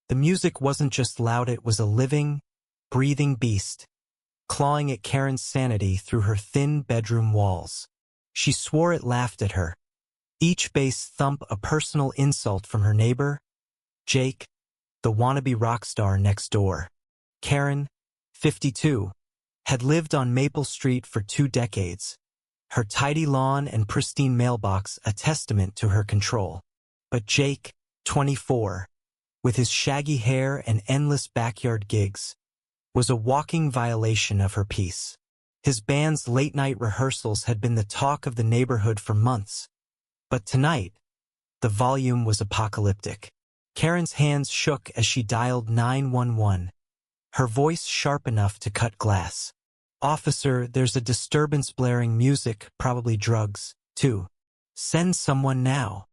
The music wasn't just loud, it was a living, breathing beast, clawing at Karen's sanity through her thin bedroom walls. She swore it laughed at her. Each bass thump a personal insult from her neighbor, Jake, the wannabe rock star next door. Karen, 52, had lived on Maple Street for 2 decades. Her tidy lawn and pristine mailbox a testament to her control. But Jake, 24, with his shaggy hair and endless backyard gigs, was a walking violation of her peace. His band's late-night rehearsals had been the talk of the neighborhood for months. But tonight, the volume was apocalyptic. Karen's hands shook as she dialed 911, her voice sharp enough to cut glass. "Officer, there's a disturbance, blaring music, probably drugs, too. Send someone now."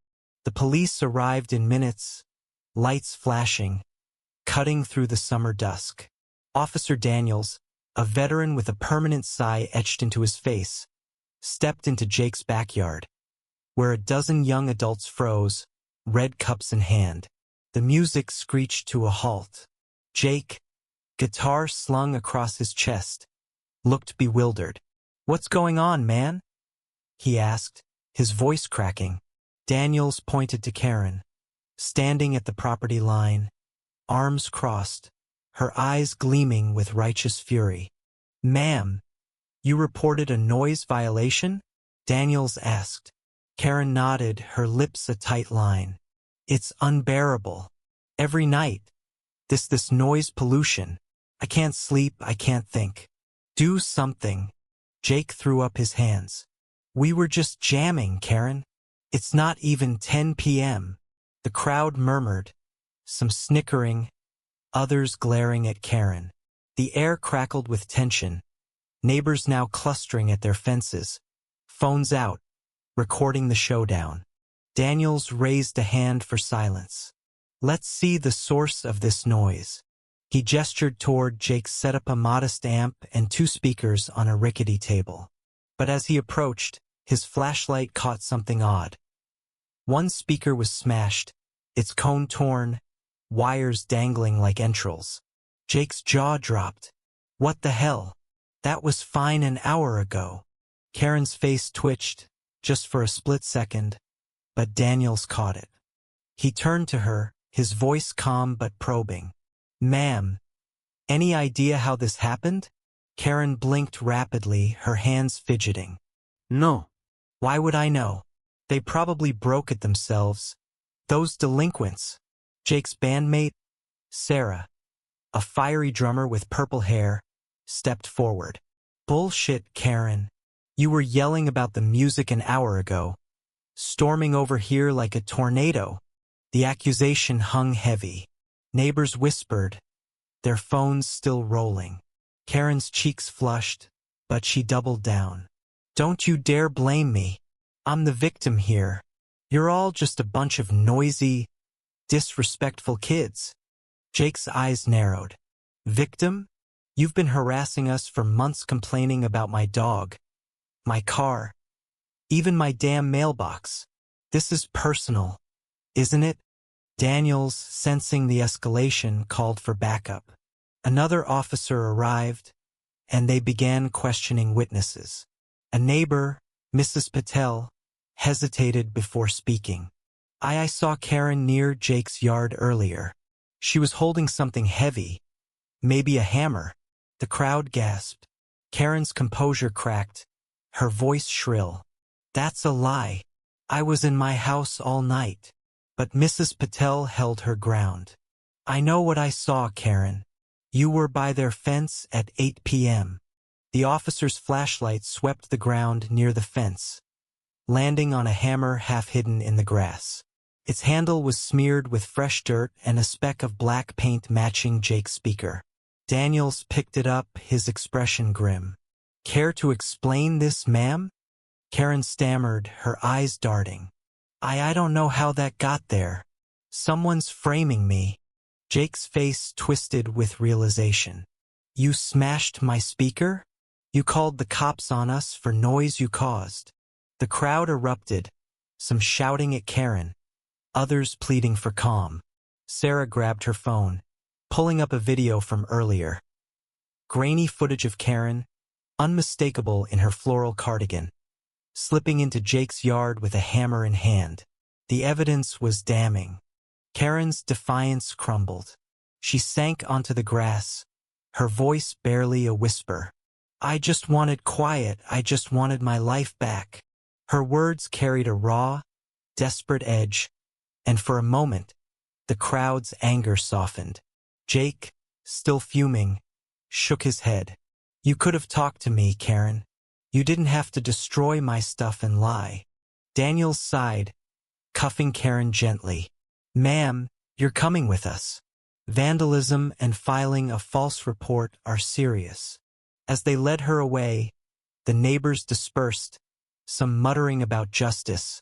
The police arrived in minutes, lights flashing, cutting through the summer dusk. Officer Daniels, a veteran with a permanent sigh etched into his face, stepped into Jake's backyard, where a dozen young adults froze, red cups in hand. The music screeched to a halt. Jake, guitar slung across his chest, looked bewildered. "What's going on, man?" he asked, his voice cracking. Daniels pointed to Karen, standing at the property line, arms crossed, her eyes gleaming with righteous fury. "Ma'am, you reported a noise violation?" Daniels asked. Karen nodded, her lips a tight line. "It's unbearable. Every night. This noise pollution. I can't sleep, I can't think." "Do something." Jake threw up his hands. "We were just jamming, Karen. It's not even 10 p.m. The crowd murmured, some snickering, others glaring at Karen. The air crackled with tension, neighbors now clustering at their fences, phones out, recording the showdown. Daniels raised a hand for silence. "Let's see the source of this noise." He gestured toward Jake, set up a modest amp and 2 speakers on a rickety table. But as he approached, his flashlight caught something odd. One speaker was smashed, its cone torn, wires dangling like entrails. Jake's jaw dropped. "What the hell? That was fine an hour ago." Karen's face twitched, just for a split second, but Daniels caught it. He turned to her, his voice calm but probing. "Ma'am, any idea how this happened?" Karen blinked rapidly, her hands fidgeting. "No." "Why would I know? They probably broke it themselves. Those delinquents." Jake's bandmate, Sarah, a fiery drummer with purple hair, stepped forward. "Bullshit, Karen. You were yelling about the music an hour ago, storming over here like a tornado." The accusation hung heavy. Neighbors whispered, their phones still rolling. Karen's cheeks flushed, but she doubled down. "Don't you dare blame me. I'm the victim here. You're all just a bunch of noisy, disrespectful kids." Jake's eyes narrowed. "Victim? You've been harassing us for months, complaining about my dog, my car, even my damn mailbox. This is personal, isn't it?" Daniels, sensing the escalation, called for backup. Another officer arrived, and they began questioning witnesses. A neighbor, Mrs. Patel, hesitated before speaking. I saw Karen near Jake's yard earlier. She was holding something heavy, maybe a hammer." The crowd gasped. Karen's composure cracked, her voice shrill. "That's a lie. I was in my house all night." But Mrs. Patel held her ground. "I know what I saw, Karen. You were by their fence at 8 p.m. The officer's flashlight swept the ground near the fence, landing on a hammer half hidden in the grass. Its handle was smeared with fresh dirt and a speck of black paint matching Jake's speaker. Daniels picked it up, his expression grim. "Care to explain this, ma'am?" Karen stammered, her eyes darting. I don't know how that got there. Someone's framing me." Jake's face twisted with realization. "You smashed my speaker? You called the cops on us for noise you caused." The crowd erupted, some shouting at Karen, others pleading for calm. Sarah grabbed her phone, pulling up a video from earlier. Grainy footage of Karen, unmistakable in her floral cardigan, slipping into Jake's yard with a hammer in hand. The evidence was damning. Karen's defiance crumbled. She sank onto the grass, her voice barely a whisper. "I just wanted quiet, I just wanted my life back." Her words carried a raw, desperate edge, and for a moment, the crowd's anger softened. Jake, still fuming, shook his head. "You could have talked to me, Karen. You didn't have to destroy my stuff and lie." Daniel sighed, cuffing Karen gently. "Ma'am, you're coming with us. Vandalism and filing a false report are serious." As they led her away, the neighbors dispersed, some muttering about justice,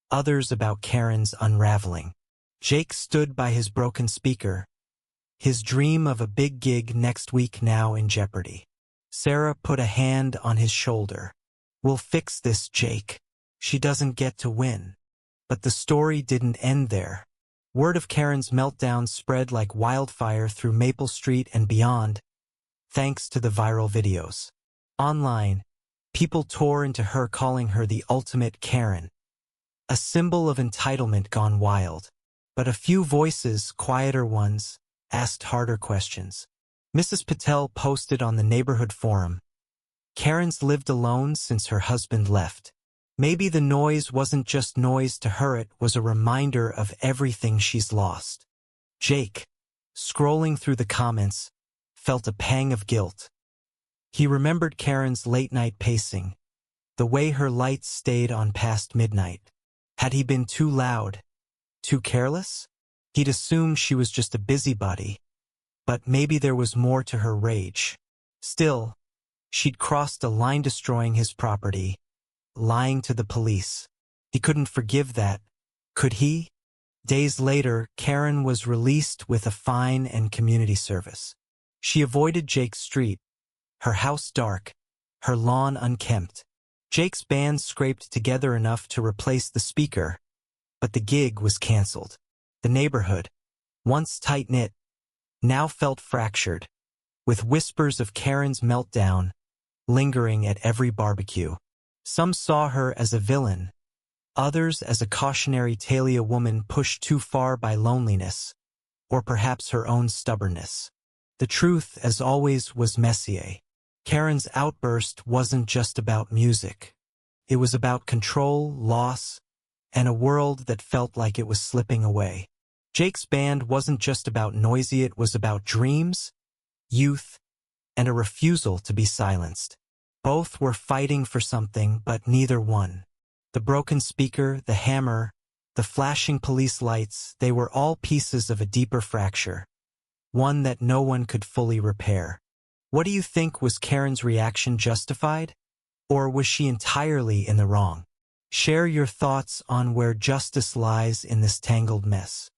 others about Karen's unraveling. Jake stood by his broken speaker, his dream of a big gig next week now in jeopardy. Sarah put a hand on his shoulder. "We'll fix this, Jake. She doesn't get to win." But the story didn't end there. Word of Karen's meltdown spread like wildfire through Maple Street and beyond, thanks to the viral videos. Online, people tore into her calling her the ultimate Karen, a symbol of entitlement gone wild. But a few voices, quieter ones, asked harder questions. Mrs. Patel posted on the neighborhood forum, "Karen's lived alone since her husband left. Maybe the noise wasn't just noise to her, it was a reminder of everything she's lost." Jake, scrolling through the comments, felt a pang of guilt. He remembered Karen's late-night pacing, the way her lights stayed on past midnight. Had he been too loud, too careless? He'd assumed she was just a busybody, but maybe there was more to her rage. Still, she'd crossed a line destroying his property, lying to the police. He couldn't forgive that, could he? Days later, Karen was released with a fine and community service. She avoided Jake's street, her house dark, her lawn unkempt. Jake's band scraped together enough to replace the speaker, but the gig was canceled. The neighborhood, once tight-knit, now felt fractured, with whispers of Karen's meltdown lingering at every barbecue. Some saw her as a villain, others as a cautionary tale, a woman pushed too far by loneliness, or perhaps her own stubbornness. The truth, as always, was messier. Karen's outburst wasn't just about music. It was about control, loss, and a world that felt like it was slipping away. Jake's band wasn't just about noisy, it was about dreams, youth, and a refusal to be silenced. Both were fighting for something, but neither won. The broken speaker, the hammer, the flashing police lights, they were all pieces of a deeper fracture, one that no one could fully repair. What do you think? Was Karen's reaction justified? Or was she entirely in the wrong? Share your thoughts on where justice lies in this tangled mess.